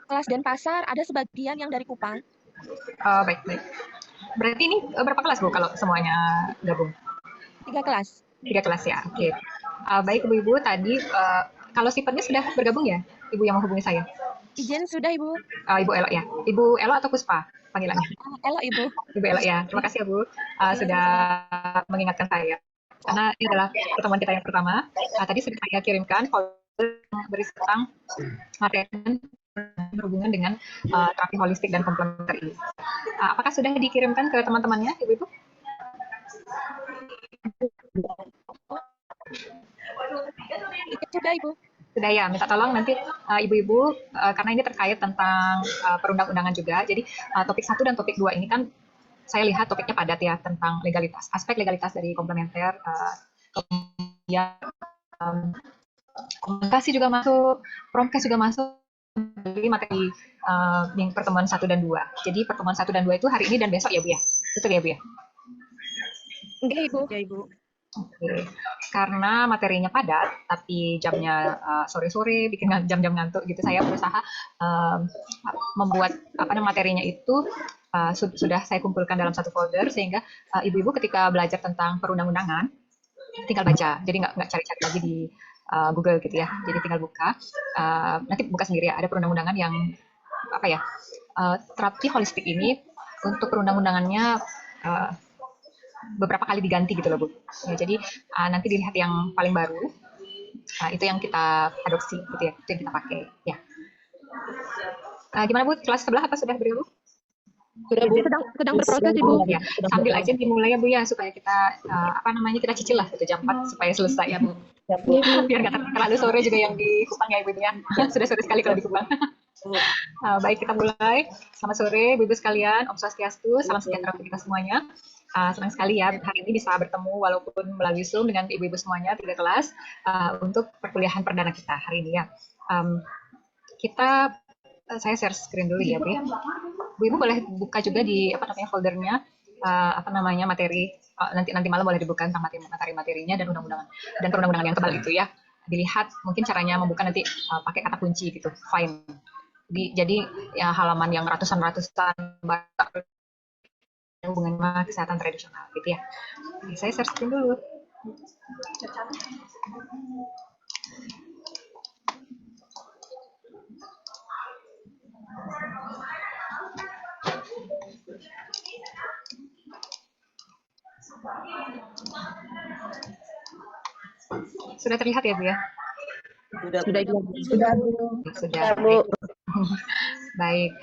Kelas Denpasar, ada sebagian yang dari Kupang. Oh, baik, baik. Berarti ini berapa kelas Bu kalau semuanya gabung? 3 kelas. 3 kelas ya, oke. Baik Ibu-Ibu, tadi kalau sifatnya sudah bergabung ya, Ibu yang menghubungi saya? Izin sudah, Ibu. Ibu Elo ya? Ibu Elo atau Puspa panggilannya? Elo, Ibu. Ibu Elo ya, terima kasih ya Bu Iya, sudah sama-sama. mengingatkan saya. Karena ini adalah pertemuan kita yang pertama. Tadi sudah saya kirimkan folder yang berisi tentang materi berhubungan dengan terapi holistik dan komplementer ini. Apakah sudah dikirimkan ke teman-temannya, Ibu-Ibu? Iya, sudah, Ibu. Sudah ya, minta tolong nanti ibu-ibu karena ini terkait tentang perundang-undangan juga. Jadi topik 1 dan topik 2 ini kan saya lihat topiknya padat ya tentang legalitas, aspek legalitas dari komplementer, kemudian komunikasi juga masuk, promkes juga masuk. Jadi materi pertemuan 1 dan 2. Jadi pertemuan 1 dan 2 itu hari ini dan besok ya Bu ya? Betul ya Bu ya? Enggak, Ibu. Ya, Ibu. Oke, karena materinya padat, tapi jamnya sore-sore, bikin jam-jam ngantuk gitu, saya berusaha membuat materinya itu sudah saya kumpulkan dalam satu folder sehingga ibu-ibu ketika belajar tentang perundang-undangan tinggal baca, jadi nggak cari-cari lagi di Google gitu ya, jadi tinggal buka, nanti buka sendiri ya, ada perundang-undangan yang terapi holistik ini untuk perundang-undangannya uh, beberapa kali diganti gitu loh Bu. Ya, jadi nanti dilihat yang paling baru, itu yang kita adopsi gitu ya, itu yang kita pakai. Ya. Gimana Bu? Kelas sebelah apa sudah bergabung? Sudah, Bu. Sedang berproses, Ibu. Ya, sambil aja dimulai ya Bu ya supaya kita kita cicil lah gitu jam 4 supaya selesai ya Bu. Biar nggak terlalu sore juga yang di Kupang ya Ibu ya. Sudah sore sekali kalau di Kupang. Baik, kita mulai. Selamat sore Ibu-ibu sekalian, Om Swastiastu, salam sejahtera untuk kita semuanya. Senang sekali ya hari ini bisa bertemu walaupun melalui Zoom dengan ibu-ibu semuanya 3 kelas untuk perkuliahan perdana kita hari ini ya. Kita saya share screen dulu ya Bu. Bu Ibu boleh buka juga di foldernya materi nanti malam boleh dibuka tentang materi-materinya dan undang-undangan dan perundang-undangan yang tebal itu ya. Dilihat mungkin caranya membuka nanti pakai kata kunci gitu, find. Jadi ya halaman yang ratusan hubungan sama kesehatan tradisional gitu ya. Saya share screen dulu. Sudah terlihat ya Bu ya? Sudah, Ibu. Sudah Bu. Baik.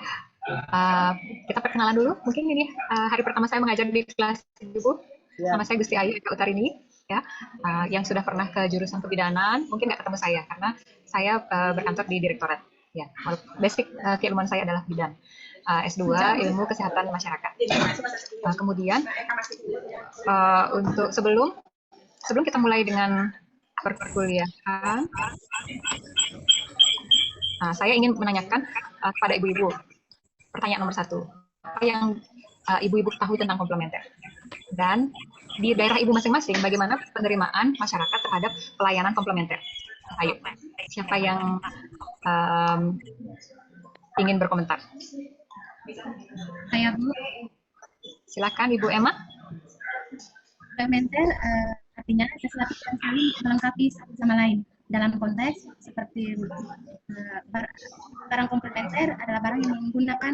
Kita perkenalan dulu. Mungkin ini hari pertama saya mengajar di kelas Ibu. Nama saya Gusti Ayu Utarini ya. Yang sudah pernah ke jurusan kebidanan mungkin nggak ketemu saya karena saya berkantor di direktorat ya. Basic keilmuan saya adalah bidan. S2 ilmu kesehatan masyarakat. Kemudian untuk sebelum kita mulai dengan perkuliahan, saya ingin menanyakan kepada ibu-ibu pertanyaan nomor 1, apa yang ibu-ibu tahu tentang komplementer? Dan di daerah ibu masing-masing, bagaimana penerimaan masyarakat terhadap pelayanan komplementer? Ayo, siapa yang ingin berkomentar? Saya Bu. Silakan Ibu Emma. Komplementer artinya sesuatu yang saling melengkapi satu sama lain. Dalam konteks seperti barang komplementer adalah barang yang menggunakan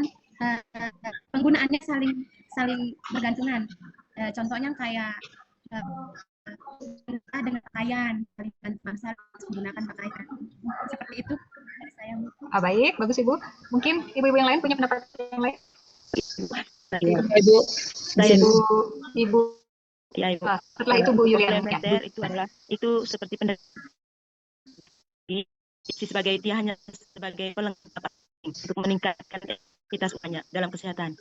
penggunaannya saling bergantungan. Contohnya kayak dengan pakaian, saling menggunakan pakaian. Seperti itu dari saya. Baik, bagus Ibu. Mungkin ibu-ibu yang lain punya pendapat yang lain? Ibu. Ibu. Ya, Ibu. Setelah itu Bu Yuliana. Komplementer itu seperti sebagai dia hanya sebagai pelengkap untuk meningkatkan kita semuanya dalam kesehatan.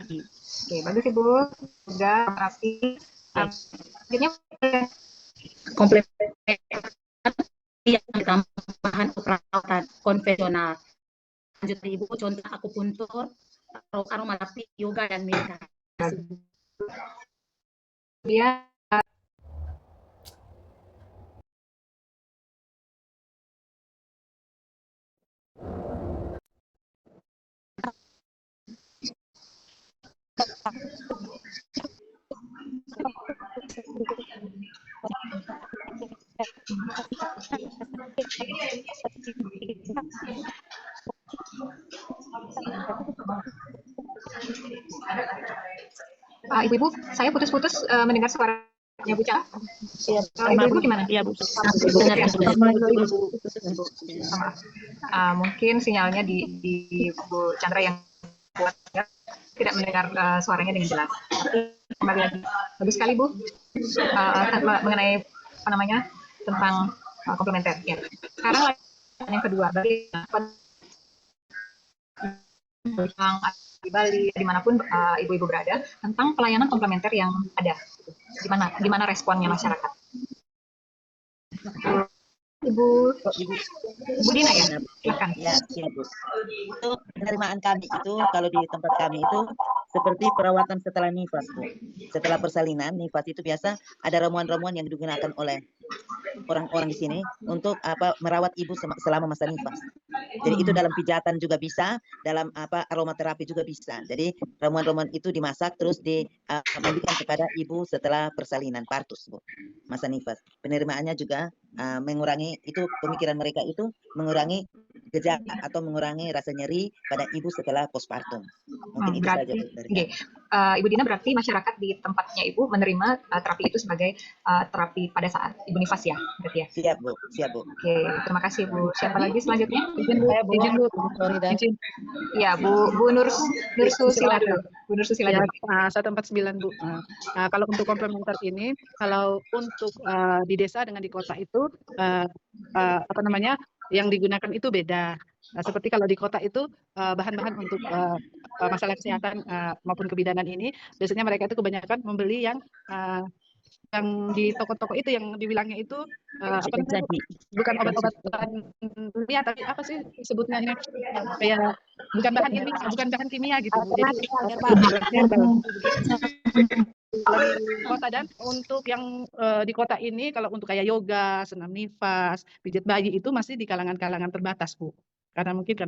Oke, bagus Ibu. Sudah rapi. Akhirnya komplementer yang tambahan perawatan konvensional. Lanjut Ibu, contoh akupuntur, aromaterapi, yoga dan meditasi. Dia Ibu-ibu, saya putus-putus mendengar suaranya Bu Cah. Iya, Ibu-ibu gimana? Iya, Bu. Dengar Sama. Mungkin sinyalnya di Bu Chandra yang kuat ya, tidak mendengar suaranya dengan jelas. Kembali lagi. Bagus sekali Bu. Mengenai apa namanya tentang komplementer. Ya. Sekarang yang kedua, tentang di Bali, dimanapun ibu-ibu berada, tentang pelayanan komplementer yang ada. Gimana responnya masyarakat? Ibu Dina ya, silakan. Ya, Bu. Itu penerimaan kami itu kalau di tempat kami itu seperti perawatan setelah nifas, Bu. Setelah persalinan, nifas itu biasa ada ramuan-ramuan yang digunakan oleh orang-orang di sini untuk merawat ibu selama masa nifas. Jadi itu dalam pijatan juga bisa, dalam aromaterapi juga bisa. Jadi ramuan-ramuan itu dimasak terus diberikan kepada ibu setelah persalinan partus, Bu. Masa nifas. Penerimaannya juga mengurangi itu pemikiran mereka itu mengurangi gejala atau mengurangi rasa nyeri pada ibu setelah postpartum. Mungkin itu saja. Ibu Dina, berarti masyarakat di tempatnya Ibu menerima terapi itu sebagai terapi pada saat Ibu nifas ya, berarti ya? Siap, Bu. Siap, Bu. Oke, terima kasih Bu. Siapa lagi selanjutnya? Izin Bu. Ya, Bu Nursusila dulu. Bu Nursusila dulu. 149 Bu. Kalau untuk komplementer ini, kalau untuk di desa dengan di kota itu yang digunakan itu beda. Seperti kalau di kota itu bahan-bahan untuk masalah kesehatan maupun kebidanan ini, biasanya mereka itu kebanyakan membeli yang di toko-toko itu yang dibilangnya itu bukan obat-obatan ilmiah, tapi apa sih sebutnya ini, kayak bukan bahan ilmiah, bukan bahan kimia gitu. Jadi kota, dan untuk yang di kota ini kalau untuk kayak yoga, senam nifas, pijat bayi itu masih di kalangan-kalangan terbatas, Bu. Karena mungkin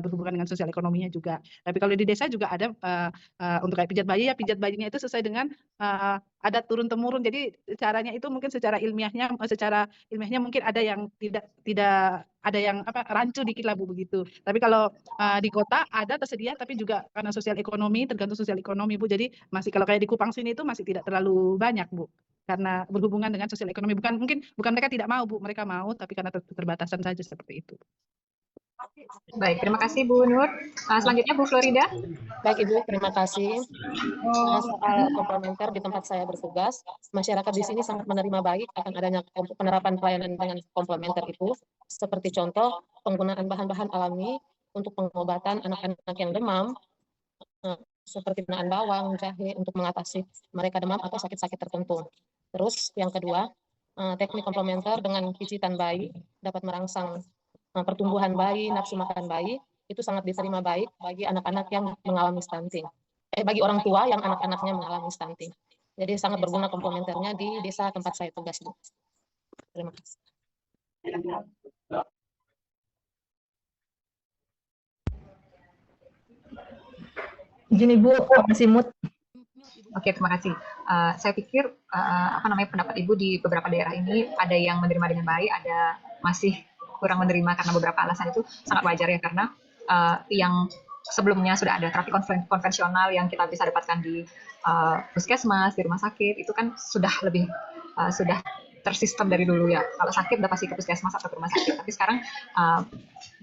berhubungan dengan sosial ekonominya juga. Tapi kalau di desa juga ada untuk kayak pijat bayi, ya pijat bayinya itu sesuai dengan adat turun temurun. Jadi caranya itu mungkin secara ilmiahnya mungkin ada yang tidak ada yang rancu dikit lah Bu, begitu. Tapi kalau di kota ada tersedia, tapi juga karena sosial ekonomi, tergantung sosial ekonomi Bu. Jadi masih kalau kayak di Kupang sini itu masih tidak terlalu banyak Bu. Karena berhubungan dengan sosial ekonomi, bukan mereka tidak mau Bu, mereka mau, tapi karena keterbatasan saja seperti itu. Baik, terima kasih Bu Nur. Selanjutnya Bu Florida. Baik Ibu, terima kasih. Soal komplementer di tempat saya bertugas, masyarakat di sini sangat menerima baik akan adanya penerapan pelayanan dengan komplementer itu, seperti contoh penggunaan bahan-bahan alami untuk pengobatan anak-anak yang demam, seperti penggunaan bawang, jahe untuk mengatasi mereka demam atau sakit-sakit tertentu. Terus yang kedua, teknik komplementer dengan pijitan bayi dapat merangsang pertumbuhan bayi, nafsu makan bayi, itu sangat diterima baik bagi anak-anak yang mengalami stunting. Bagi orang tua yang anak-anaknya mengalami stunting. Jadi sangat berguna komplementernya di desa tempat saya tugas, Bu. Terima kasih. Izin Ibu, masih mute. Oke, terima kasih. Saya pikir pendapat Ibu di beberapa daerah ini ada yang menerima dengan baik, ada masih kurang menerima karena beberapa alasan. Itu sangat wajar ya, karena yang sebelumnya sudah ada terapi konvensional yang kita bisa dapatkan di puskesmas, di rumah sakit, itu kan sudah tersistem dari dulu ya. Kalau sakit udah pasti ke puskesmas atau ke rumah sakit. Tapi sekarang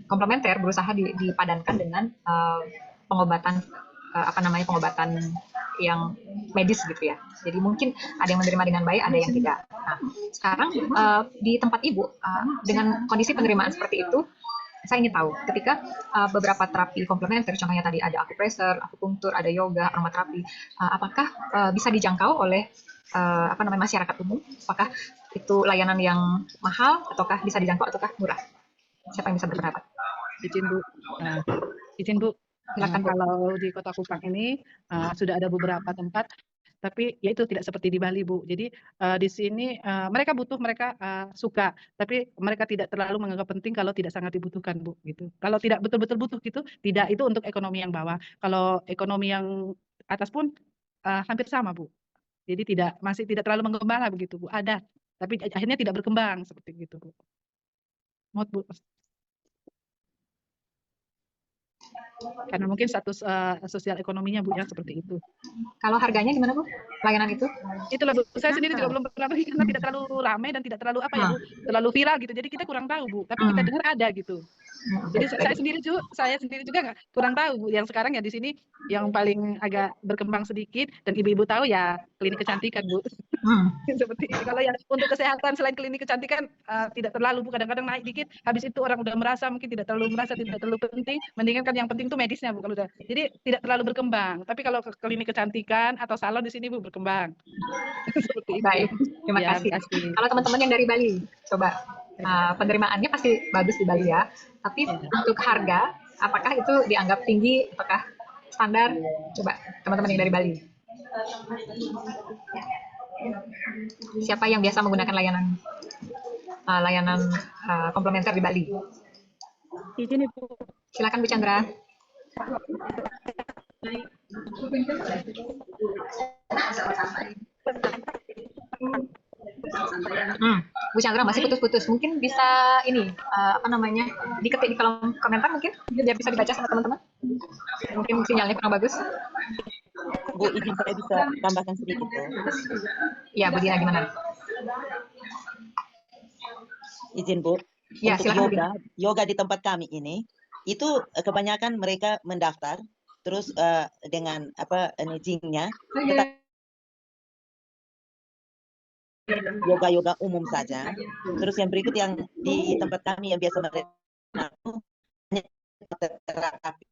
komplementer berusaha dipadankan dengan pengobatan pengobatan yang medis gitu ya. Jadi mungkin ada yang menerima dengan baik, ada yang tidak. Nah, sekarang di tempat Ibu dengan kondisi penerimaan seperti itu, saya ingin tahu ketika beberapa terapi komplementer, contohnya tadi ada akupressur, akupunktur, ada yoga, aromaterapi, apakah bisa dijangkau oleh masyarakat umum? Apakah itu layanan yang mahal ataukah bisa dijangkau ataukah murah? Siapa yang bisa berpendapat? Izin Bu. Silakan. Kalau di Kota Kupang ini sudah ada beberapa tempat, tapi ya itu tidak seperti di Bali Bu. Jadi di sini mereka suka, tapi mereka tidak terlalu menganggap penting kalau tidak sangat dibutuhkan Bu. Gitu. Kalau tidak betul-betul butuh gitu, tidak, itu untuk ekonomi yang bawah. Kalau ekonomi yang atas pun hampir sama, Bu. Jadi masih tidak terlalu menggembala begitu, Bu. Ada, tapi akhirnya tidak berkembang seperti itu, Bu. Mohon, Bu. Karena mungkin status sosial ekonominya, Bu, ya seperti itu. Kalau harganya gimana, Bu? Layanan itu? Itulah, Bu. Saya sendiri juga belum pernah pergi karena tidak terlalu ramai dan tidak terlalu Bu, terlalu viral gitu. Jadi kita kurang tahu, Bu. Tapi kita dengar ada gitu. Jadi saya sendiri juga kurang tahu, Bu. Yang sekarang ya di sini yang paling agak berkembang sedikit dan ibu-ibu tahu ya klinik kecantikan, Bu. Seperti itu. Kalau yang untuk kesehatan selain klinik kecantikan tidak terlalu, Bu. Kadang-kadang naik dikit, habis itu orang udah merasa mungkin tidak terlalu penting. Mendingan kan yang penting itu medisnya, Bu. Kalau udah, jadi tidak terlalu berkembang. Tapi kalau ke klinik kecantikan atau salon di sini, Bu, berkembang. Seperti itu. Baik, terima kasih. Kalau teman-teman yang dari Bali, coba penerimaannya pasti bagus di Bali ya. Tapi untuk harga, apakah itu dianggap tinggi? Apakah standar? Coba teman-teman yang dari Bali. Siapa yang biasa menggunakan layanan komplementer di Bali? Izin, Ibu. Silakan Bu Chandra. Bu Chandra masih putus-putus. Mungkin bisa ini diketik di kolom komentar mungkin biar bisa dibaca sama teman-teman. Mungkin sinyalnya kurang bagus. Bu, izin saya bisa tambahkan sedikit, Bu. Iya, Bu Dina gimana? Izin, Bu. Ya, Untuk silakan. yoga di tempat kami ini itu kebanyakan mereka mendaftar terus dengan gym-nya yoga umum saja. Terus yang berikut yang di tempat kami yang biasa mereka terapi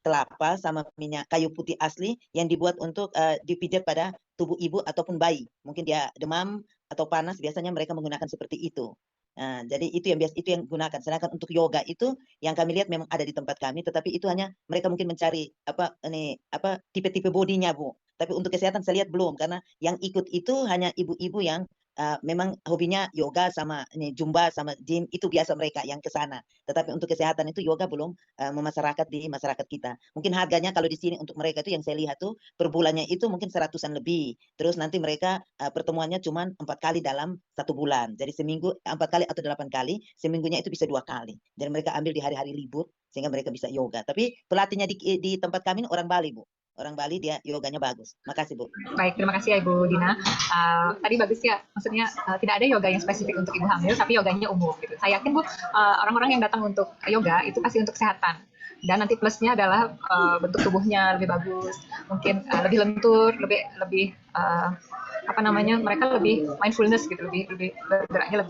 kelapa sama minyak kayu putih asli yang dibuat untuk dipijat pada tubuh ibu ataupun bayi. Mungkin dia demam atau panas, biasanya mereka menggunakan seperti itu. Nah, jadi itu yang gunakan. Sedangkan untuk yoga itu yang kami lihat memang ada di tempat kami, tetapi itu hanya mereka mungkin mencari tipe-tipe bodinya, Bu. Tapi untuk kesehatan saya lihat belum, karena yang ikut itu hanya ibu-ibu yang memang hobinya yoga sama zumba sama gym, itu biasa mereka yang ke sana. Tetapi untuk kesehatan itu yoga belum memasyarakat di masyarakat kita. Mungkin harganya kalau di sini untuk mereka itu yang saya lihat tuh per bulannya itu mungkin 100-an lebih. Terus nanti mereka pertemuannya cuma 4 kali dalam 1 bulan. Jadi seminggu 4 kali atau 8 kali, seminggunya itu bisa 2 kali. Dan mereka ambil di hari-hari libur sehingga mereka bisa yoga. Tapi pelatihnya di tempat kami ini orang Bali, Bu. Orang Bali dia yoganya bagus. Makasih, Bu. Baik, terima kasih ya Ibu Dina. Tadi bagus ya, maksudnya tidak ada yoga yang spesifik untuk ibu hamil, tapi yoganya umum gitu. Saya yakin Bu, orang-orang yang datang untuk yoga itu pasti untuk kesehatan. Dan nanti plusnya adalah bentuk tubuhnya lebih bagus, mungkin lebih lentur, lebih mereka lebih mindfulness gitu, lebih bergeraknya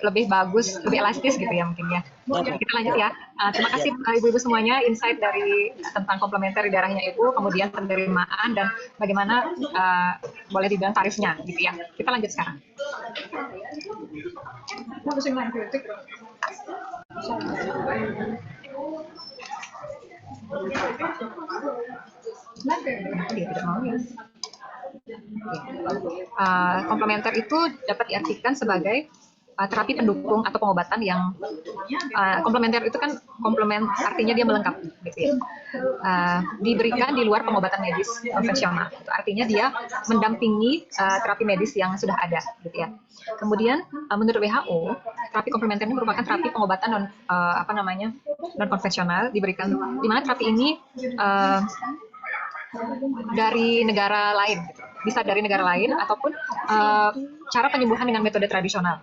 lebih bagus, lebih elastis gitu ya mungkin ya. Kita lanjut ya. Terima kasih ibu-ibu semuanya, insight tentang komplementer di daerahnya Ibu, kemudian penerimaan dan bagaimana boleh dibilang tarifnya gitu ya. Kita lanjut sekarang. Komplementer itu dapat diartikan sebagai terapi pendukung atau pengobatan yang komplementer itu kan komplement, artinya dia melengkapi gitu ya. Diberikan di luar pengobatan medis konvensional. Itu artinya dia mendampingi terapi medis yang sudah ada gitu ya. Kemudian menurut WHO, terapi komplementer ini merupakan terapi pengobatan non konvensional, diberikan di mana terapi ini dari negara lain, bisa dari negara lain ataupun cara penyembuhan dengan metode tradisional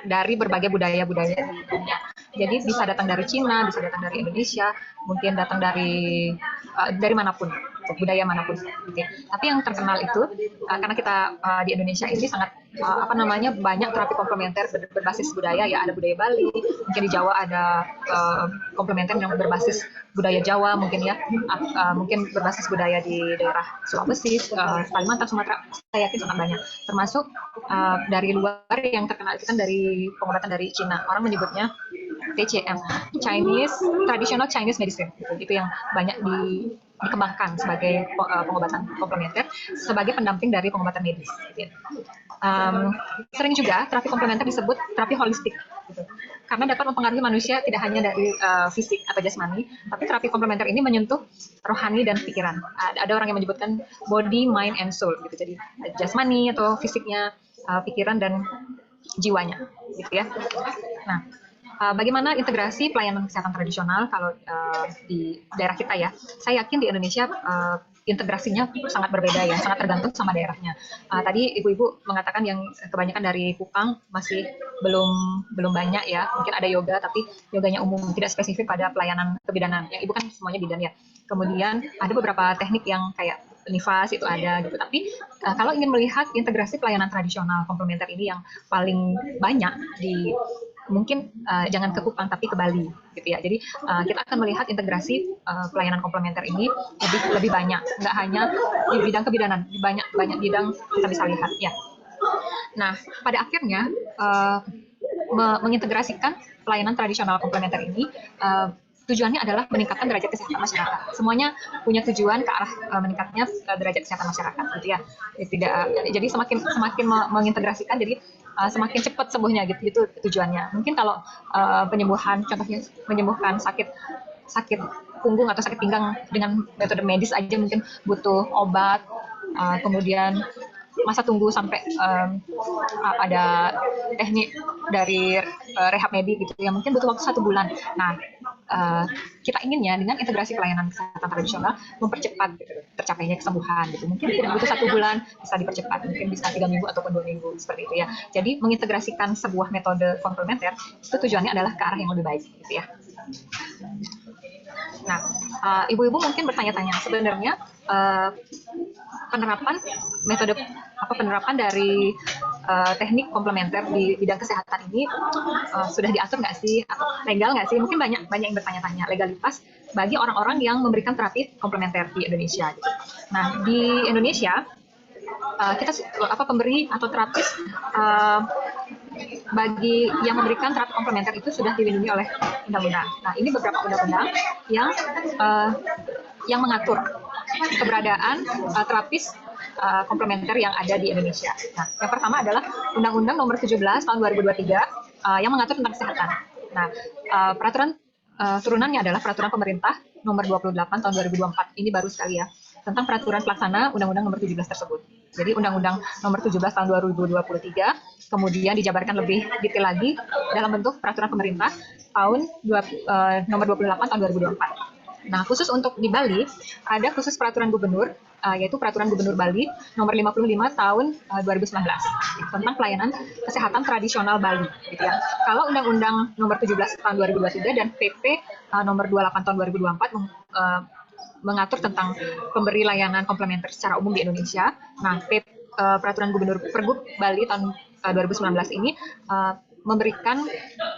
dari berbagai budaya-budaya di dunia. Jadi bisa datang dari Cina, bisa datang dari Indonesia, mungkin datang dari manapun, budaya manapun. Tapi yang terkenal itu karena kita di Indonesia ini sangat banyak terapi komplementer berbasis budaya ya, ada budaya Bali, mungkin di Jawa ada komplementer yang berbasis budaya Jawa mungkin ya, mungkin berbasis budaya di daerah Sulawesi, Kalimantan, Sumatera, saya yakin sangat banyak. Termasuk dari luar yang terkenal itu kan dari pengobatan dari Cina, orang menyebutnya TCM, Traditional Chinese Medicine, itu yang banyak dikembangkan sebagai pengobatan komplementer sebagai pendamping dari pengobatan medis. Gitu. Sering juga terapi komplementer disebut terapi holistik. Gitu. karena dapat mempengaruhi manusia tidak hanya dari fisik atau jasmani, tapi terapi komplementer ini menyentuh rohani dan pikiran. Ada orang yang menyebutkan body, mind, and soul gitu. Jadi jasmani atau fisiknya, pikiran dan jiwanya, gitu ya. Nah, bagaimana integrasi pelayanan kesehatan tradisional kalau di daerah kita ya? Saya yakin di Indonesia integrasinya sangat berbeda ya, sangat tergantung sama daerahnya. Tadi ibu-ibu mengatakan yang kebanyakan dari Kupang masih belum banyak ya, mungkin ada yoga tapi yoganya umum, tidak spesifik pada pelayanan kebidanan. Yang ibu kan semuanya bidan ya. Kemudian ada beberapa teknik yang kayak nifas itu ada gitu. Tapi kalau ingin melihat integrasi pelayanan tradisional komplementer ini yang paling banyak di mungkin jangan ke Kupang tapi ke Bali gitu ya. Jadi kita akan melihat integrasi pelayanan komplementer ini lebih banyak, nggak hanya di bidang kebidanan, di banyak bidang kita bisa lihat ya. Nah, pada akhirnya mengintegrasikan pelayanan tradisional komplementer ini tujuannya adalah meningkatkan derajat kesehatan masyarakat. Semuanya punya tujuan ke arah meningkatnya derajat kesehatan masyarakat, gitu ya. Jadi semakin mengintegrasikan, jadi semakin cepat sembuhnya, gitu tujuannya. Mungkin kalau penyembuhan, contohnya menyembuhkan sakit punggung atau sakit pinggang dengan metode medis aja mungkin butuh obat, kemudian masa tunggu sampai ada teknik dari rehab medik gitu ya, mungkin butuh waktu 1 bulan. Nah, kita inginnya dengan integrasi pelayanan kesehatan tradisional mempercepat tercapainya kesembuhan gitu. Mungkin tidak butuh 1 bulan, bisa dipercepat, mungkin bisa 3 minggu ataupun 2 minggu seperti itu ya. Jadi mengintegrasikan sebuah metode komplementer itu tujuannya adalah ke arah yang lebih baik gitu ya. Nah, ibu-ibu mungkin bertanya-tanya sebenarnya penerapan dari teknik komplementer di bidang kesehatan ini sudah diatur nggak sih, atau legal nggak sih? Mungkin banyak yang bertanya-tanya legalitas bagi orang-orang yang memberikan terapi komplementer di Indonesia. Gitu. Nah, di Indonesia kita pemberi atau terapis bagi yang memberikan terapi komplementer itu sudah dilindungi oleh undang-undang. Nah, ini beberapa undang-undang yang mengatur keberadaan terapis komplementer yang ada di Indonesia. Nah, yang pertama adalah Undang-Undang Nomor 17 Tahun 2023 yang mengatur tentang kesehatan. Nah, peraturan turunannya adalah Peraturan Pemerintah Nomor 28 Tahun 2024. Ini baru sekali ya, tentang peraturan pelaksana Undang-Undang Nomor 17 tersebut. Jadi Undang-Undang Nomor 17 Tahun 2023 kemudian dijabarkan lebih detail lagi dalam bentuk Peraturan Pemerintah Nomor 28 Tahun 2024. Nah, khusus untuk di Bali, ada khusus peraturan gubernur, yaitu Peraturan Gubernur Bali Nomor 55 Tahun 2019 tentang pelayanan kesehatan tradisional Bali. Gitu ya. Kalau Undang-Undang Nomor 17 Tahun 2023 dan PP Nomor 28 Tahun 2024 mengatur tentang pemberi layanan komplementer secara umum di Indonesia. Nah, Peraturan Gubernur Pergub Bali tahun 2019 ini memberikan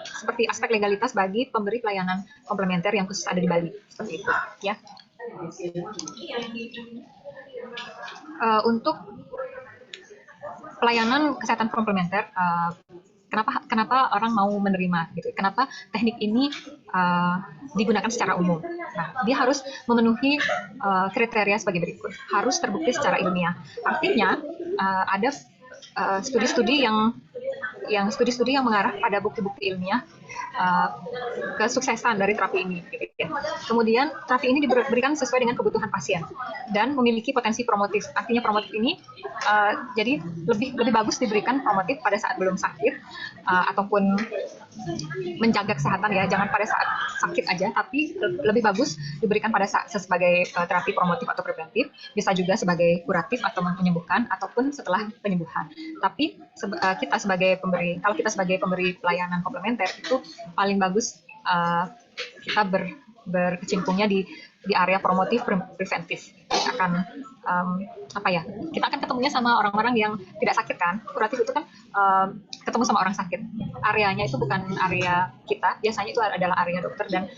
seperti aspek legalitas bagi pemberi pelayanan komplementer yang khusus ada di Bali, seperti itu ya. Untuk pelayanan kesehatan komplementer, kenapa orang mau menerima gitu? Kenapa teknik ini digunakan secara umum? Nah, dia harus memenuhi kriteria sebagai berikut. Harus terbukti secara ilmiah. Artinya ada studi-studi yang mengarah pada bukti-bukti ilmiah kesuksesan dari terapi ini. Gitu ya. Kemudian terapi ini diberikan sesuai dengan kebutuhan pasien dan memiliki potensi promotif. Artinya promotif ini jadi lebih bagus diberikan promotif pada saat belum sakit ataupun menjaga kesehatan ya, jangan pada saat sakit aja, tapi lebih bagus diberikan pada saat sebagai terapi promotif atau preventif, bisa juga sebagai kuratif atau menyembuhkan ataupun setelah penyembuhan. Tapi kita sebagai pemberi, kalau kita sebagai pemberi pelayanan komplementer itu paling bagus kita berkecimpungnya di area promotif preventif. Kita akan kita akan ketemunya sama orang-orang yang tidak sakit kan. Kuratif itu kan ketemu sama orang sakit. Areanya itu bukan area kita, biasanya itu adalah area dokter, dan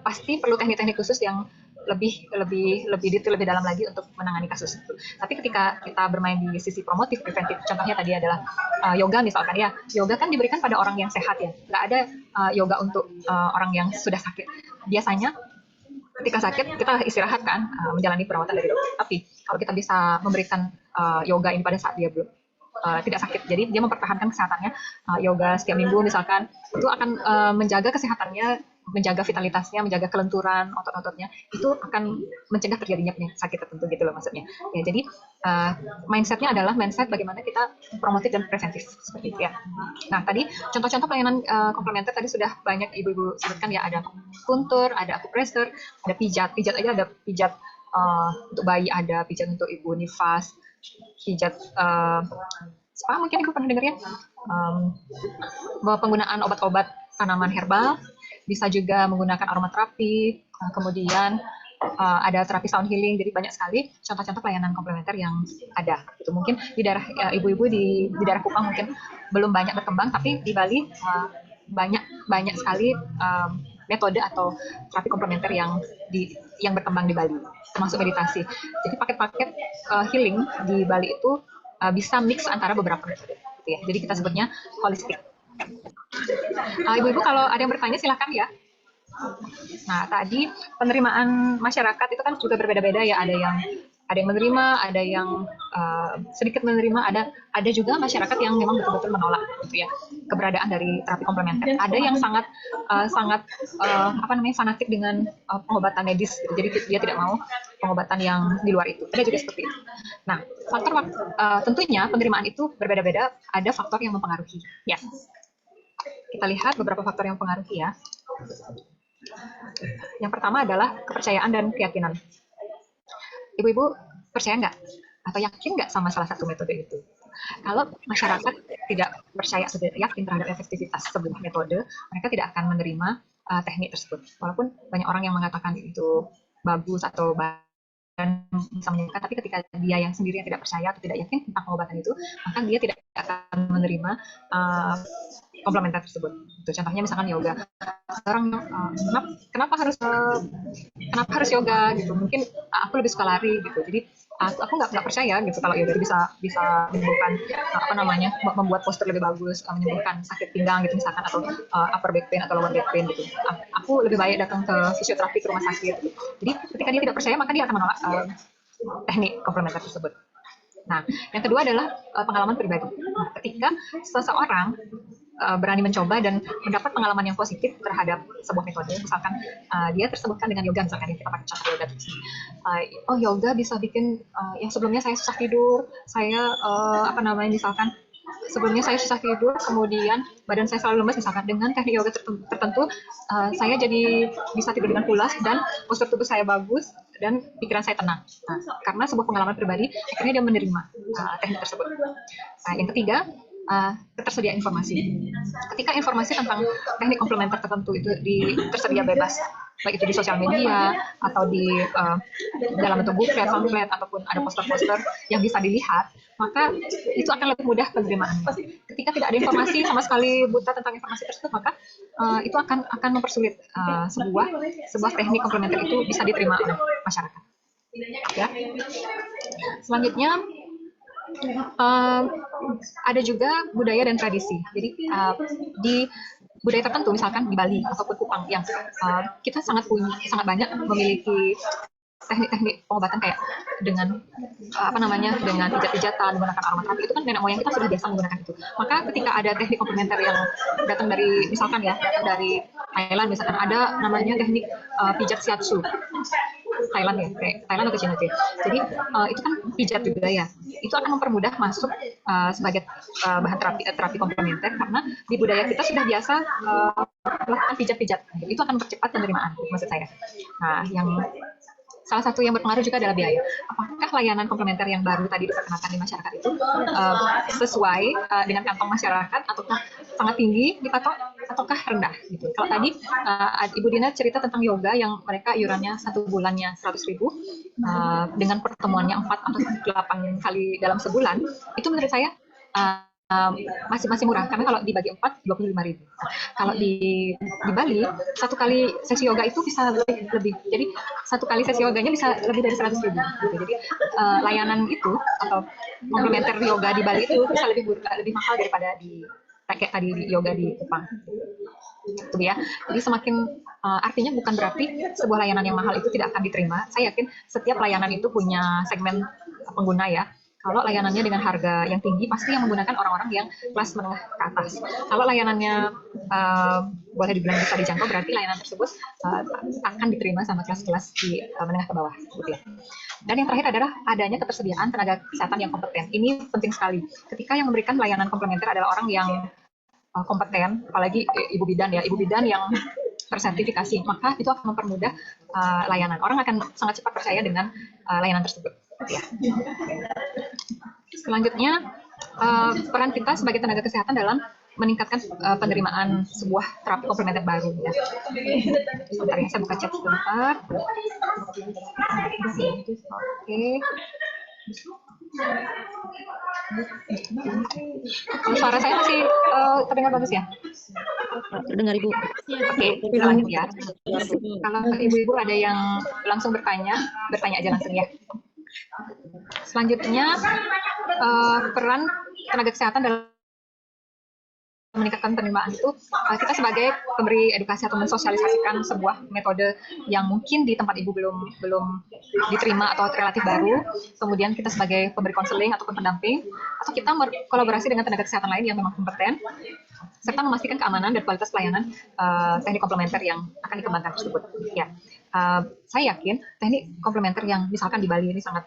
pasti perlu teknik-teknik khusus yang lebih detail, lebih dalam lagi untuk menangani kasus itu. Tapi ketika kita bermain di sisi promotif preventif, contohnya tadi adalah yoga misalkan ya. Yoga kan diberikan pada orang yang sehat ya. Nggak ada yoga untuk orang yang sudah sakit. Biasanya ketika sakit kita istirahat kan, menjalani perawatan dari dokter. Tapi kalau kita bisa memberikan yoga ini pada saat dia belum tidak sakit. Jadi dia mempertahankan kesehatannya. Yoga setiap minggu misalkan itu akan menjaga kesehatannya, menjaga vitalitasnya, menjaga kelenturan otot-ototnya, itu akan mencegah terjadinya penyakit sakit tertentu gitu loh maksudnya. Ya, jadi mindsetnya adalah mindset bagaimana kita promotif dan preventif seperti itu ya. Nah tadi contoh-contoh pelayanan komplementer tadi sudah banyak ibu-ibu sebutkan ya, ada puntur, ada akupressur, ada pijat aja ada pijat untuk bayi, ada pijat untuk ibu nifas, pijat spa mungkin ibu pernah dengar ya, penggunaan obat-obat tanaman herbal. Bisa juga menggunakan aromaterapi, kemudian ada terapi sound healing, jadi banyak sekali contoh-contoh pelayanan komplementer yang ada. Itu mungkin di daerah ibu-ibu di daerah Kupang mungkin belum banyak berkembang, tapi di Bali banyak sekali metode atau terapi komplementer yang berkembang di Bali, termasuk meditasi. Jadi paket-paket healing di Bali itu bisa mix antara beberapa metode, gitu ya. Jadi kita sebutnya holistic. Ibu-ibu kalau ada yang bertanya silahkan ya. Nah tadi penerimaan masyarakat itu kan juga berbeda-beda ya, ada yang menerima, ada yang sedikit menerima, ada juga masyarakat yang memang betul-betul menolak gitu ya keberadaan dari terapi komplementer. Ada yang sangat fanatik dengan pengobatan medis gitu. Jadi dia tidak mau pengobatan yang di luar itu. Ada juga seperti itu. Nah tentunya penerimaan itu berbeda-beda, ada faktor yang mempengaruhi ya. Kita lihat beberapa faktor yang mempengaruhi ya. Yang pertama adalah kepercayaan dan keyakinan. Ibu-ibu percaya nggak atau yakin nggak sama salah satu metode itu? Kalau masyarakat tidak percaya atau tidak yakin terhadap efektivitas sebuah metode, mereka tidak akan menerima teknik tersebut. Walaupun banyak orang yang mengatakan itu bagus atau dan bisa menyembuhkan, tapi ketika dia yang sendiri yang tidak percaya atau tidak yakin tentang pengobatan itu, maka dia tidak akan menerima komplementer tersebut. Itu contohnya misalkan yoga. Orang kenapa harus yoga gitu? Mungkin aku lebih suka lari gitu. Jadi aku nggak percaya gitu kalau yoga itu bisa menyembuhkan membuat postur lebih bagus, menyembuhkan sakit pinggang gitu misalkan, atau upper back pain atau lower back pain gitu. Aku lebih baik datang ke fisioterapi, ke rumah sakit. Jadi ketika dia tidak percaya, maka dia akan menolak teknik komplementer tersebut. Nah, yang kedua adalah pengalaman pribadi. Nah, ketika seseorang berani mencoba dan mendapat pengalaman yang positif terhadap sebuah metode, misalkan dia tersebutkan dengan yoga, misalkan kita pakai contoh yoga terus. Yoga bisa bikin yang sebelumnya saya susah tidur, saya misalkan sebelumnya saya susah tidur, kemudian badan saya selalu lemas misalkan, dengan teknik yoga tertentu saya jadi bisa tidur dengan pulas dan postur tubuh saya bagus dan pikiran saya tenang. Nah, karena sebuah pengalaman pribadi, akhirnya dia menerima teknik tersebut. Yang ketiga, ketersediaan informasi. Ketika informasi tentang teknik komplementer tertentu itu tersedia bebas, baik itu di sosial media atau di dalam bentuk booklet, pamflet, ataupun ada poster-poster yang bisa dilihat, maka itu akan lebih mudah penerimaan. Ketika tidak ada informasi sama sekali, buta tentang informasi tersebut, maka itu akan mempersulit sebuah teknik komplementer itu bisa diterima oleh masyarakat. Ya. Selanjutnya, ada juga budaya dan tradisi. Jadi di budaya tertentu, misalkan di Bali ataupun Kupang, yang kita sangat banyak memiliki teknik-teknik pengobatan kayak dengan dengan pijat-pijatan, menggunakan aromaterapi, itu kan nenek moyang kita sudah biasa menggunakan itu. Maka ketika ada teknik komplementer yang datang dari Thailand, misalkan ada namanya teknik pijat shiatsu. Thailand ya, kayak Thailand atau Cina sih. Jadi itu kan pijat juga ya. Itu akan mempermudah masuk sebagai bahan terapi komplementer, karena di budaya kita sudah biasa melakukan pijat-pijat. Itu akan mempercepat penerimaan, maksud saya. Nah, salah satu yang berpengaruh juga adalah biaya. Apakah layanan komplementer yang baru tadi diperkenalkan di masyarakat itu sesuai dengan kantong masyarakat, ataukah sangat tinggi dipatok, ataukah rendah gitu. Kalau tadi Ibu Dina cerita tentang yoga yang mereka iurannya 1 bulannya 100.000 dengan pertemuannya 4 atau 8 kali dalam sebulan, itu menurut saya masih murah, karena kalau dibagi 4 25.000. Kalau di Bali 1 kali sesi yoga itu bisa lebih. Jadi 1 kali sesi yoganya bisa lebih dari 100.000 gitu. Jadi layanan itu atau komplementer yoga di Bali itu bisa lebih mahal daripada kayak tadi di yoga di Kupang. Itu ya. Jadi semakin artinya bukan berarti sebuah layanan yang mahal itu tidak akan diterima. Saya yakin setiap layanan itu punya segmen pengguna ya. Kalau layanannya dengan harga yang tinggi, pasti yang menggunakan orang-orang yang kelas menengah ke atas. Kalau layanannya boleh dibilang bisa dijangkau, berarti layanan tersebut akan diterima sama kelas-kelas di menengah ke bawah. Gitu ya. Dan yang terakhir adalah adanya ketersediaan tenaga kesehatan yang kompeten. Ini penting sekali. Ketika yang memberikan layanan komplementer adalah orang yang kompeten, apalagi ibu bidan ya, ibu bidan yang tersertifikasi, maka itu akan mempermudah layanan. Orang akan sangat cepat percaya dengan layanan tersebut. Ya. Selanjutnya, peran kita sebagai tenaga kesehatan dalam meningkatkan penerimaan sebuah terapi komplementer baru. Ya. Sebentar ya, saya buka chat sebentar. Oke. Kalau suara saya masih terdengar bagus ya? Terdengar Ibu. Oke, kita lanjut ya. Kalau ibu-ibu ada yang langsung bertanya aja langsung ya. Selanjutnya, peran tenaga kesehatan dalam meningkatkan penerimaan itu, kita sebagai pemberi edukasi atau mensosialisasikan sebuah metode yang mungkin di tempat ibu belum diterima atau relatif baru, kemudian kita sebagai pemberi konseling ataupun pendamping, atau kita berkolaborasi dengan tenaga kesehatan lain yang memang kompeten, serta memastikan keamanan dan kualitas pelayanan teknik komplementer yang akan dikembangkan tersebut. Ya, saya yakin teknik komplementer yang misalkan di Bali ini sangat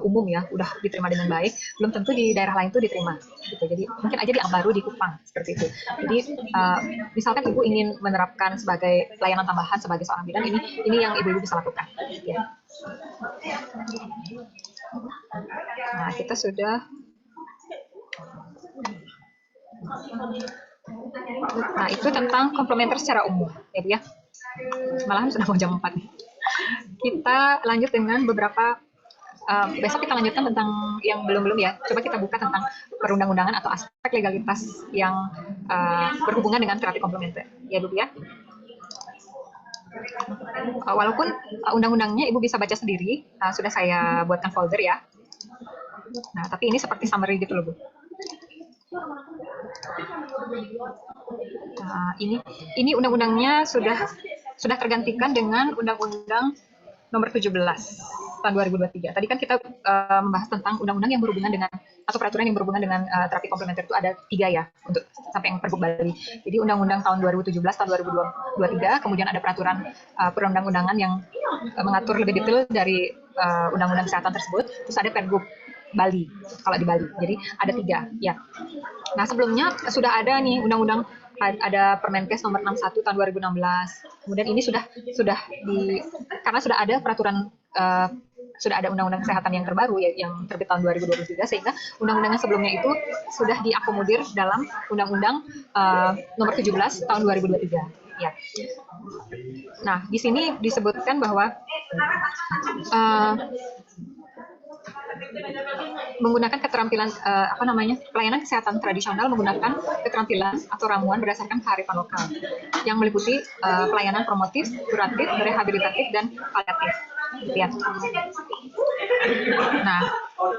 umum ya, udah diterima dengan baik, belum tentu di daerah lain itu diterima. Gitu. Jadi mungkin aja di Ambaru, di Kupang seperti itu. Jadi misalkan ibu ingin menerapkan sebagai layanan tambahan sebagai seorang bidan, ini yang ibu-ibu bisa lakukan. Ya. Nah, kita sudah. Nah, itu tentang komplementer secara umum, ya Bu ya. Malahan sudah mau jam 4 nih. Kita lanjut dengan beberapa, besok kita lanjutkan tentang yang belum ya. Coba kita buka tentang perundang-undangan atau aspek legalitas yang berhubungan dengan terapi komplementer, ya Bu ya. Walaupun undang-undangnya Ibu bisa baca sendiri, sudah saya buatkan folder ya. Nah, tapi ini seperti summary gitu loh Bu. Nah, ini undang-undangnya sudah tergantikan dengan Undang-Undang Nomor 17 tahun 2023. Tadi kan kita membahas tentang undang-undang yang berhubungan dengan atau peraturan yang berhubungan dengan terapi komplementer itu ada 3 ya untuk sampai yang Pergub Bali. Jadi Undang-Undang tahun 2017 tahun 2023, kemudian ada peraturan perundang-undangan yang mengatur lebih detail dari undang-undang kesehatan tersebut. Terus ada Pergub Bali kalau di Bali. Jadi ada 3 ya. Nah, sebelumnya sudah ada nih undang-undang, ada Permenkes nomor 61 tahun 2016. Kemudian ini sudah karena sudah ada peraturan, sudah ada undang-undang kesehatan yang terbaru ya, yang terbit tahun 2023, sehingga undang-undang yang sebelumnya itu sudah diakomodir dalam Undang-Undang nomor 17 tahun 2023. Ya. Nah, di sini disebutkan bahwa menggunakan keterampilan pelayanan kesehatan tradisional menggunakan keterampilan atau ramuan berdasarkan kearifan lokal yang meliputi pelayanan promotif, kuratif, rehabilitatif, dan paliatif. Ya. Nah,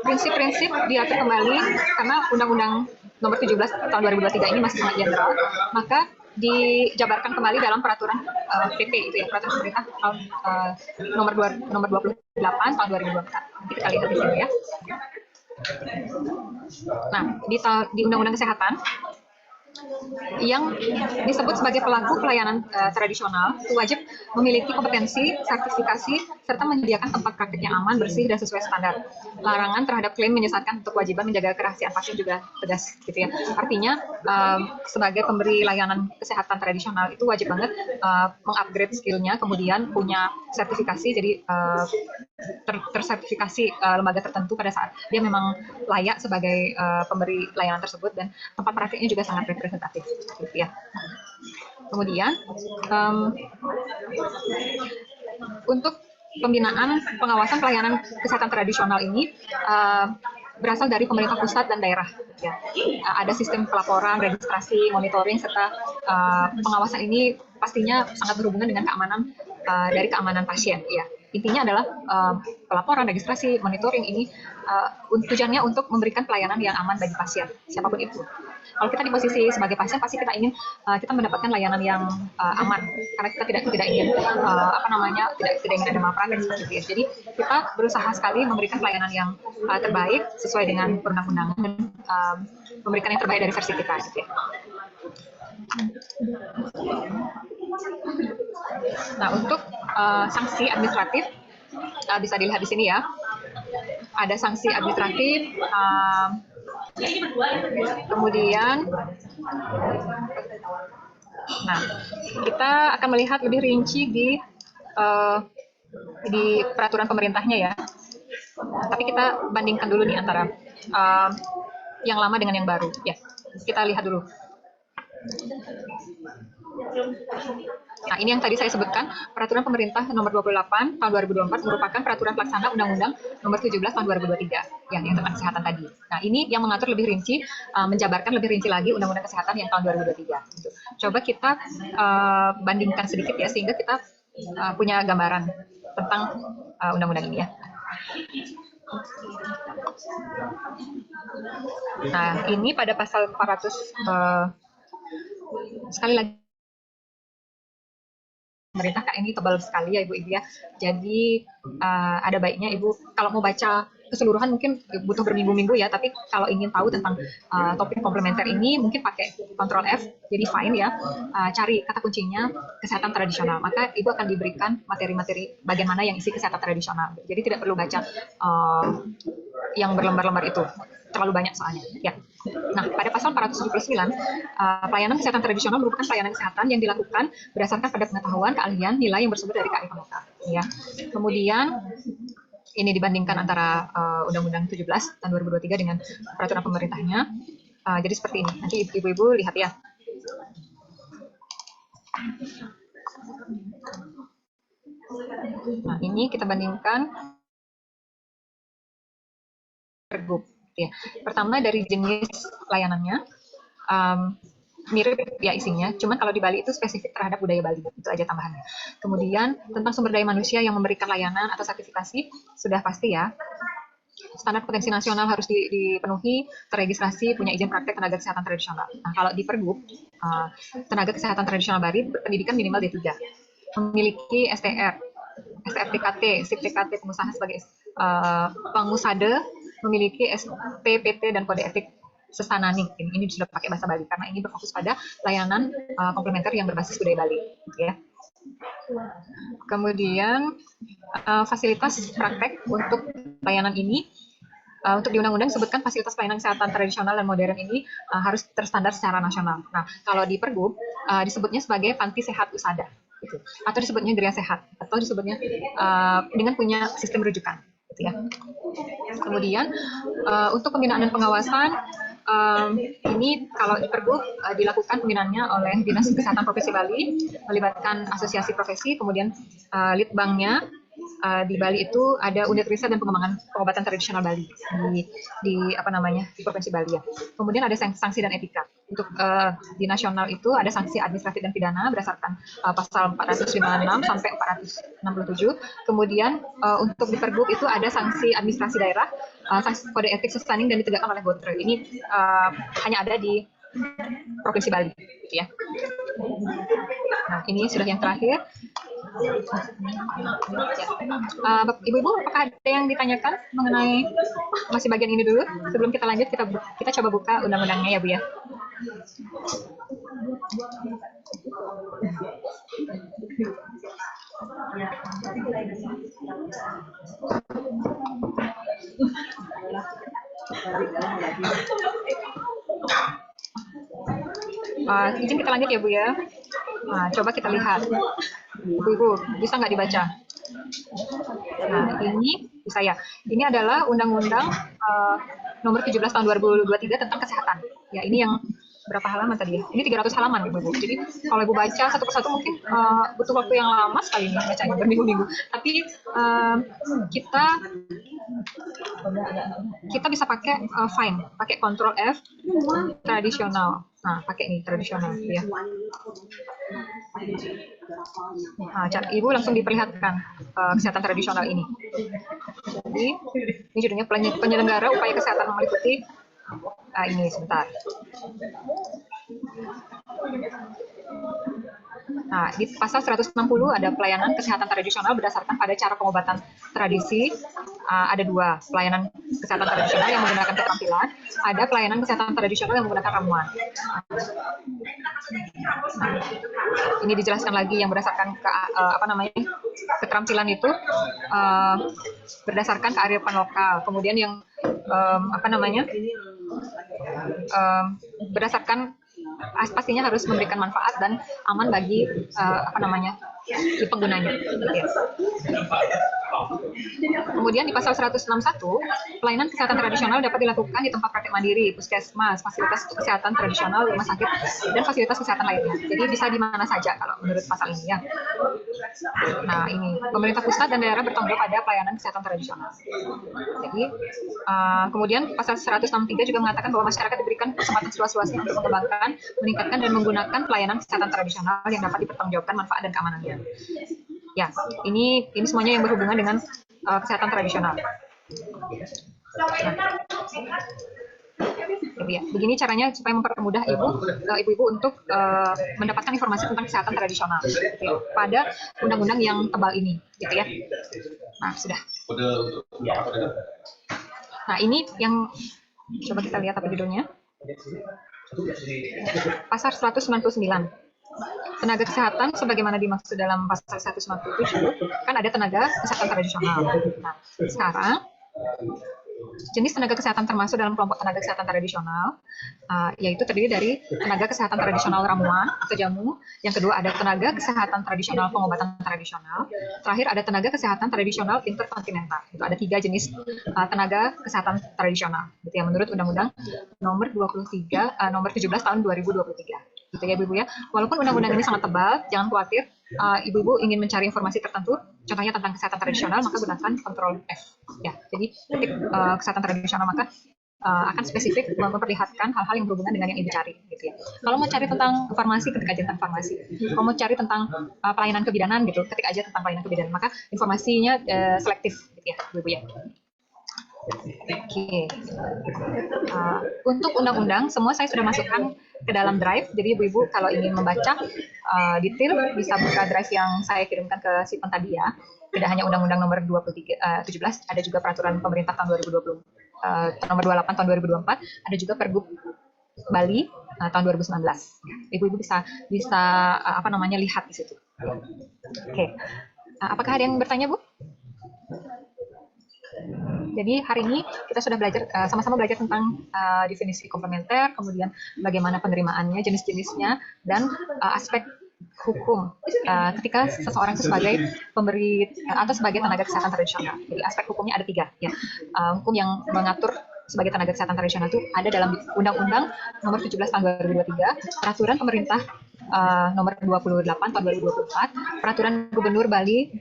prinsip-prinsip diatur kembali karena Undang-Undang Nomor 17 tahun 2023 ini masih sangat general, maka dijabarkan kembali dalam peraturan PP itu ya, peraturan pemerintah tahun nomor 28 tahun 2024. Nanti kita lihat di sini ya. Nah, di Undang-Undang Kesehatan yang disebut sebagai pelaku pelayanan tradisional itu wajib memiliki kompetensi, sertifikasi, serta menyediakan tempat praktik yang aman, bersih, dan sesuai standar. Larangan terhadap klaim menyesatkan untuk kewajiban menjaga kerahasiaan pasien juga tegas, gitu ya. Artinya sebagai pemberi layanan kesehatan tradisional itu wajib banget mengupgrade skillnya, kemudian punya sertifikasi, jadi tersertifikasi lembaga tertentu pada saat dia memang layak sebagai pemberi layanan tersebut, dan tempat praktiknya juga sangat representatif, gitu ya. Kemudian untuk pembinaan pengawasan pelayanan kesehatan tradisional ini berasal dari pemerintah pusat dan daerah. Ya. Ada sistem pelaporan, registrasi, monitoring, serta pengawasan ini pastinya sangat berhubungan dengan keamanan dari keamanan pasien. Ya. Intinya adalah pelaporan, registrasi, monitoring ini tujuannya untuk memberikan pelayanan yang aman bagi pasien, siapapun itu. Kalau kita di posisi sebagai pasien, pasti kita ingin kita mendapatkan layanan yang aman, karena kita tidak ingin tidak ingin ada malpraktek seperti itu. Jadi kita berusaha sekali memberikan pelayanan yang terbaik sesuai dengan perundang-undangan dan memberikan yang terbaik dari versi kita. Gitu ya. Nah, untuk sanksi administratif bisa dilihat di sini ya. Ada sanksi administratif, kemudian, nah kita akan melihat lebih rinci di peraturan pemerintahnya ya. Tapi kita bandingkan dulu nih antara yang lama dengan yang baru. Ya, kita lihat dulu. Nah, ini yang tadi saya sebutkan, Peraturan Pemerintah Nomor 28 Tahun 2024 merupakan peraturan pelaksana Undang-Undang Nomor 17 Tahun 2023 yang tentang kesehatan tadi. Nah, ini yang mengatur lebih rinci, menjabarkan lebih rinci lagi Undang-Undang Kesehatan yang tahun 2023. Gitu. Coba kita bandingkan sedikit ya, sehingga kita punya gambaran tentang undang-undang ini ya. Nah, ini pada pasal 400, sekali lagi, pemerintah kan ini tebal sekali ya Ibu-Ibu ya. Jadi ada baiknya Ibu kalau mau baca keseluruhan mungkin butuh berminggu-minggu ya, tapi kalau ingin tahu tentang topik komplementer ini mungkin pakai Ctrl F, jadi find ya, cari kata kuncinya kesehatan tradisional. Maka Ibu akan diberikan materi-materi bagian mana yang isi kesehatan tradisional. Jadi tidak perlu baca yang berlembar-lembar itu. Terlalu banyak soalnya. Ya. Nah, pada pasal 479, pelayanan kesehatan tradisional merupakan pelayanan kesehatan yang dilakukan berdasarkan pada pengetahuan, keahlian, nilai yang bersumber dari kearifan lokal. Ya. Kemudian ini dibandingkan antara Undang-Undang 17 tahun 2023 dengan peraturan pemerintahnya. Jadi seperti ini. Nanti ibu-ibu lihat ya. Nah, ini kita bandingkan pergub. Ya. Pertama dari jenis layanannya, mirip ya isinya, cuman kalau di Bali itu spesifik terhadap budaya Bali, itu aja tambahannya. Kemudian tentang sumber daya manusia yang memberikan layanan atau sertifikasi, sudah pasti ya. Standar potensi nasional harus dipenuhi, terregistrasi, punya izin praktek tenaga kesehatan tradisional. Nah, kalau di Pergub, tenaga kesehatan tradisional Bali berpendidikan minimal D3, memiliki STR, STRTKT, SIP TKT pengusaha sebagai pengusade, memiliki SPPT dan kode etik Sestanani. Ini sudah pakai bahasa Bali karena ini berfokus pada layanan komplementer yang berbasis budaya Bali. Ya. Kemudian fasilitas praktek untuk layanan ini, untuk di undang-undang disebutkan fasilitas pelayanan kesehatan tradisional dan modern ini harus terstandar secara nasional. Nah, kalau di Pergub disebutnya sebagai panti sehat usada, gitu. Atau disebutnya geria sehat, atau disebutnya dengan punya sistem rujukan. Gitu ya. Kemudian untuk pembinaan dan pengawasan, ini kalau di Pergub dilakukan pembinaannya oleh Dinas Kesehatan Provinsi Bali, melibatkan asosiasi profesi, kemudian litbangnya di Bali itu ada unit riset dan pengembangan pengobatan tradisional Bali di Provinsi Bali ya. Kemudian ada sanksi dan etika. Untuk di nasional itu ada sanksi administratif dan pidana berdasarkan pasal 456 sampai 467. Kemudian untuk di Pergub itu ada sanksi administrasi daerah, sanksi kode etik sustaining dan ditegakkan oleh Botre. Ini hanya ada di Provinsi Bali, gitu ya. Nah, ini sudah yang terakhir. Ibu-ibu, apakah ada yang ditanyakan mengenai masih bagian ini dulu? Sebelum kita lanjut, kita coba buka undang-undangnya ya, Bu ya. Izin kita lanjut ya Bu ya. Nah, coba kita lihat. Ibu-ibu, bisa nggak dibaca? Nah, ini bisa ya. Ini adalah Undang-Undang Nomor 17 Tahun 2023 tentang kesehatan. Ya, ini yang berapa halaman tadi ya? Ini 300 halaman, Ibu. Jadi kalau Ibu baca satu persatu mungkin butuh waktu yang lama sekali nih bacanya, berminggu-minggu. Tapi kita bisa pakai find, pakai Ctrl F, tradisional. Nah, pakai ini tradisional ya. Nah, Ibu langsung diperlihatkan kesehatan tradisional ini. Jadi ini judulnya penyelenggara upaya kesehatan meliputi Ini sebentar. Nah, di pasal 160 ada pelayanan kesehatan tradisional berdasarkan pada cara pengobatan tradisi. Ada dua, pelayanan kesehatan tradisional yang menggunakan keterampilan, ada pelayanan kesehatan tradisional yang menggunakan ramuan. Nah, ini dijelaskan lagi yang berdasarkan keterampilan itu berdasarkan kearifan lokal. Kemudian yang berdasarkan pastinya harus memberikan manfaat dan aman bagi di penggunanya. Ya. Kemudian di pasal 161, pelayanan kesehatan tradisional dapat dilakukan di tempat praktek mandiri, puskesmas, fasilitas kesehatan tradisional, rumah sakit, dan fasilitas kesehatan lainnya. Jadi bisa di mana saja kalau menurut pasal ini ya. Nah ini, pemerintah pusat dan daerah bertanggung jawab pada pelayanan kesehatan tradisional. Jadi kemudian pasal 163 juga mengatakan bahwa masyarakat diberikan kesempatan seluas-luasnya untuk mengembangkan, meningkatkan, dan menggunakan pelayanan kesehatan tradisional yang dapat dipertanggungjawabkan manfaat dan keamanannya. Ya, ini semuanya yang berhubungan dengan kesehatan tradisional. Ya, begini caranya supaya mempermudah ibu-ibu untuk mendapatkan informasi tentang kesehatan tradisional ya, pada undang-undang yang tebal ini, gitu ya. Nah, sudah. Nah, ini yang coba kita lihat apa judulnya. Pasal 199. Tenaga kesehatan sebagaimana dimaksud dalam pasal 197 kan ada tenaga kesehatan tradisional. Nah, sekarang jenis tenaga kesehatan termasuk dalam kelompok tenaga kesehatan tradisional, yaitu terdiri dari tenaga kesehatan tradisional ramuan atau jamu. Yang kedua ada tenaga kesehatan tradisional pengobatan tradisional. Terakhir ada tenaga kesehatan tradisional interkontinental. Itu ada 3 jenis tenaga kesehatan tradisional. Gitu ya, menurut Undang-Undang Nomor 17 Tahun 2023. Gitu ya ibu-ibu ya. Walaupun undang-undang ini sangat tebal, jangan khawatir. Ibu-ibu ingin mencari informasi tertentu, contohnya tentang kesehatan tradisional, maka gunakan Ctrl F. Ya, jadi ketik kesehatan tradisional maka akan spesifik memperlihatkan hal-hal yang berhubungan dengan yang ibu cari. Gitu ya. Kalau mau cari tentang farmasi, ketik aja tentang farmasi. Kalau mau cari tentang pelayanan kebidanan, gitu, ketik aja tentang pelayanan kebidanan. Maka informasinya selektif, gitu ya, ibu-ibu ya. Oke. Untuk undang-undang semua saya sudah masukkan ke dalam drive. Jadi ibu-ibu kalau ingin membaca detail bisa buka drive yang saya kirimkan ke Sipen tadi ya. Tidak hanya Undang-Undang Nomor 17, ada juga Peraturan Pemerintah tahun 2020 Nomor 28 tahun 2024, ada juga Pergub Bali tahun 2019. Ibu-ibu bisa lihat di situ. Oke. Apakah ada yang bertanya, Bu? Jadi hari ini kita sudah belajar sama-sama belajar tentang definisi komplementer, kemudian bagaimana penerimaannya, jenis-jenisnya, dan aspek hukum ketika seseorang itu sebagai pemberi atau sebagai tenaga kesehatan tradisional. Jadi aspek hukumnya ada 3 ya. Hukum yang mengatur sebagai tenaga kesehatan tradisional itu ada dalam Undang-Undang Nomor 17 Tahun 2023, Peraturan Pemerintah Nomor 28 Tahun 2024, Peraturan Gubernur Bali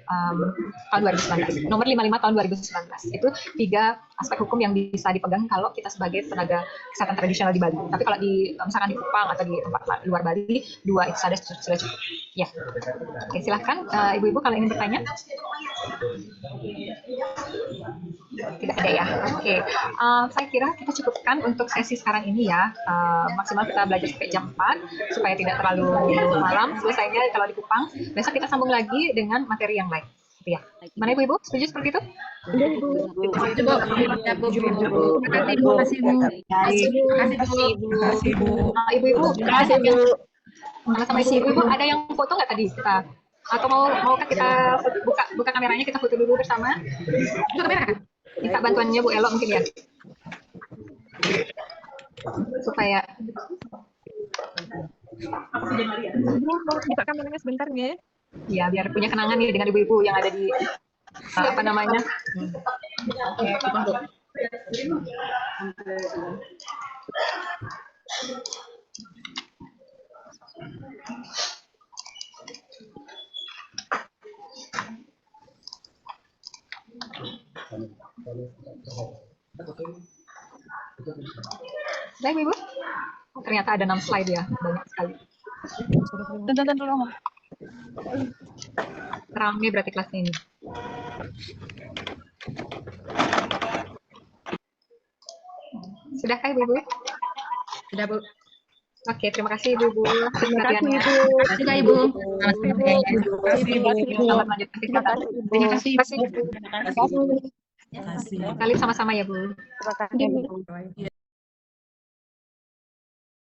tahun 2019, Nomor 55 Tahun 2019. Itu 3 aspek hukum yang bisa dipegang kalau kita sebagai tenaga kesehatan tradisional di Bali. Tapi kalau misalkan di Kupang atau di tempat luar Bali, 2 itu sudah cukup. Ya. Oke, silahkan ibu-ibu kalau ingin bertanya. Tidak ada ya. Oke. Saya kira kita cukupkan untuk sesi sekarang ini ya. Maksimal kita belajar sampai jam 4 supaya tidak terlalu malam. Selesainya kalau di Kupang. Besok kita sambung lagi dengan materi yang lain. Gitu ya. Mana ibu-ibu? Setuju seperti itu? Terima kasih Bu. Ibu-ibu, sama-sama ibu-ibu ada yang foto nggak tadi kita? Atau mau kita buka kameranya, kita foto dulu bersama? Buka kamera. Minta bantuannya Bu Elo mungkin ya. Supaya buka kameranya sebentar ya. Ya, biar punya kenangan nih dengan ibu-ibu yang ada di apa namanya. Baik, ibu. Ternyata ada 6 slide ya, banyak sekali. Rame berarti kelasnya ini. Sudahkah Ibu-Ibu? Sudah, Bu. Oke, terima kasih Ibu-Ibu atas Terima kasih perhatiannya. Ibu. Sudah, Ibu. Terima kasih Ibu. Selamat melanjutkan Terima kegiatan. kasih Ibu. Terima kasih. Terima kasih. Terima kasih. Salim sama-sama ya Bu. Terima kasih Ibu.